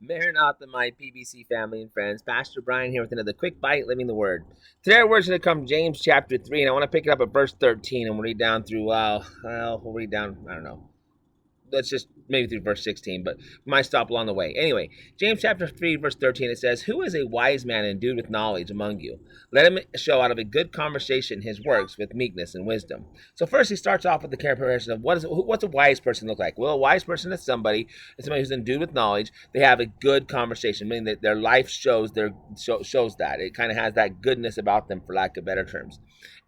Maranatha, my PBC family and friends. Pastor Brian here with another quick bite, living the word. Today our word's going to come James chapter 3, and I want to pick it up at verse 13, and we'll read down through, we'll read down, I don't know, let's just maybe through verse 16, but we might stop along the way. Anyway, James chapter 3, verse 13, it says, "Who is a wise man endued with knowledge among you? Let him show out of a good conversation his works with meekness and wisdom." So first he starts off with the comparison of what's a wise person look like? Well, a wise person is somebody who's endued with knowledge. They have a good conversation, meaning that their life shows shows that. It kind of has that goodness about them, for lack of better terms.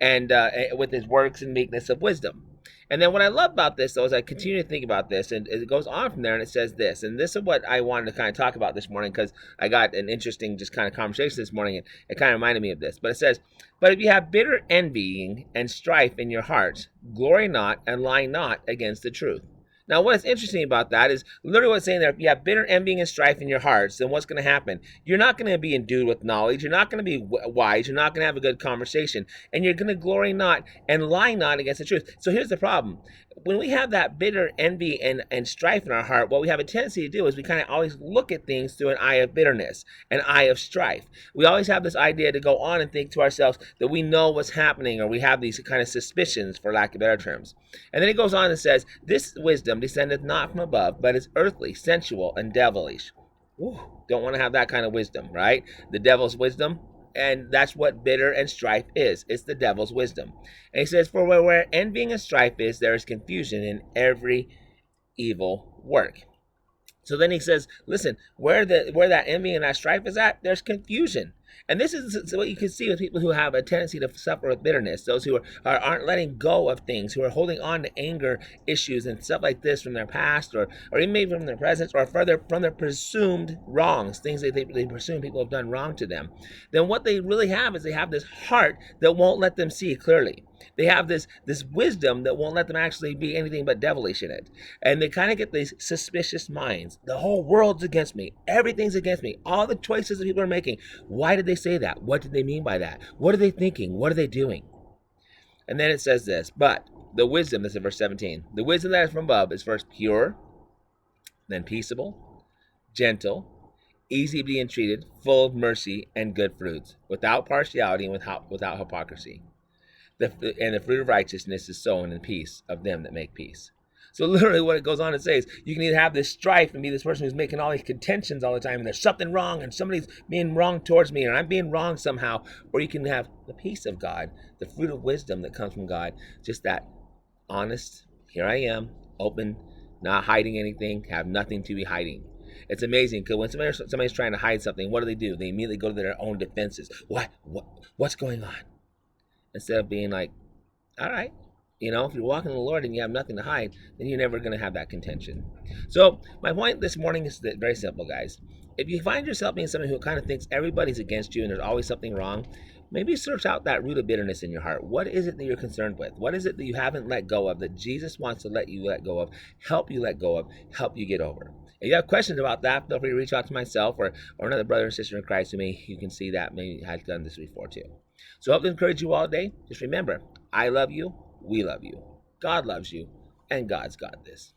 And with his works and meekness of wisdom. And then what I love about this, though, is I continue to think about this, and it goes on from there, and it says this. And this is what I wanted to kind of talk about this morning, because I got an interesting just kind of conversation this morning, and it kind of reminded me of this. But it says, "But if you have bitter envying and strife in your hearts, glory not and lie not against the truth." Now, what is interesting about that is literally what's saying there. If you have bitter envying and strife in your hearts, then what's going to happen? You're not going to be endued with knowledge. You're not going to be wise. You're not going to have a good conversation. And you're going to glory not and lie not against the truth. So here's the problem. When we have that bitter envy and strife in our heart, what we have a tendency to do is we kind of always look at things through an eye of bitterness, an eye of strife. We always have this idea to go on and think to ourselves that we know what's happening, or we have these kind of suspicions, for lack of better terms. And then it goes on and says, "This wisdom descendeth not from above, but is earthly, sensual, and devilish." Ooh, don't want to have that kind of wisdom, right? The devil's wisdom. And that's what bitter and strife is. It's the devil's wisdom. And he says, "For where envying and strife is, there is confusion in every evil work." So then he says, listen, where that envy and that strife is at, there's confusion. And this is what you can see with people who have a tendency to suffer with bitterness, those who aren't letting go of things, who are holding on to anger issues and stuff like this from their past, or even maybe from their present, or further from their presumed wrongs, things that they presume people have done wrong to them. Then what they really have is they have this heart that won't let them see clearly. They have this wisdom that won't let them actually be anything but devilish in it. And they kind of get these suspicious minds. The whole world's against me. Everything's against me. All the choices that people are making. Why did they say that? What did they mean by that? What are they thinking? What are they doing? And then it says this, "But the wisdom," this is verse 17, "the wisdom that is from above is first pure, then peaceable, gentle, easy to be entreated, full of mercy and good fruits, without partiality and without hypocrisy. And the fruit of righteousness is sown in peace of them that make peace." So literally what it goes on to say is you can either have this strife and be this person who's making all these contentions all the time, and there's something wrong and somebody's being wrong towards me, and I'm being wrong somehow, or you can have the peace of God, the fruit of wisdom that comes from God, just that honest, here I am, open, not hiding anything, have nothing to be hiding. It's amazing because when somebody's trying to hide something, what do? They immediately go to their own defenses. What's going on? Instead of being like, all right, if you're walking in the Lord and you have nothing to hide, then you're never going to have that contention. So my point this morning is that very simple, guys. If you find yourself being somebody who kind of thinks everybody's against you and there's always something wrong, maybe search out that root of bitterness in your heart. What is it that you're concerned with? What is it that you haven't let go of, that Jesus wants to let you let go of, help you let go of, help you get over? If you have questions about that, feel free to reach out to myself or another brother and sister in Christ who you can see that maybe has done this before too. So I hope to encourage you all day. Just remember, I love you, we love you, God loves you, and God's got this.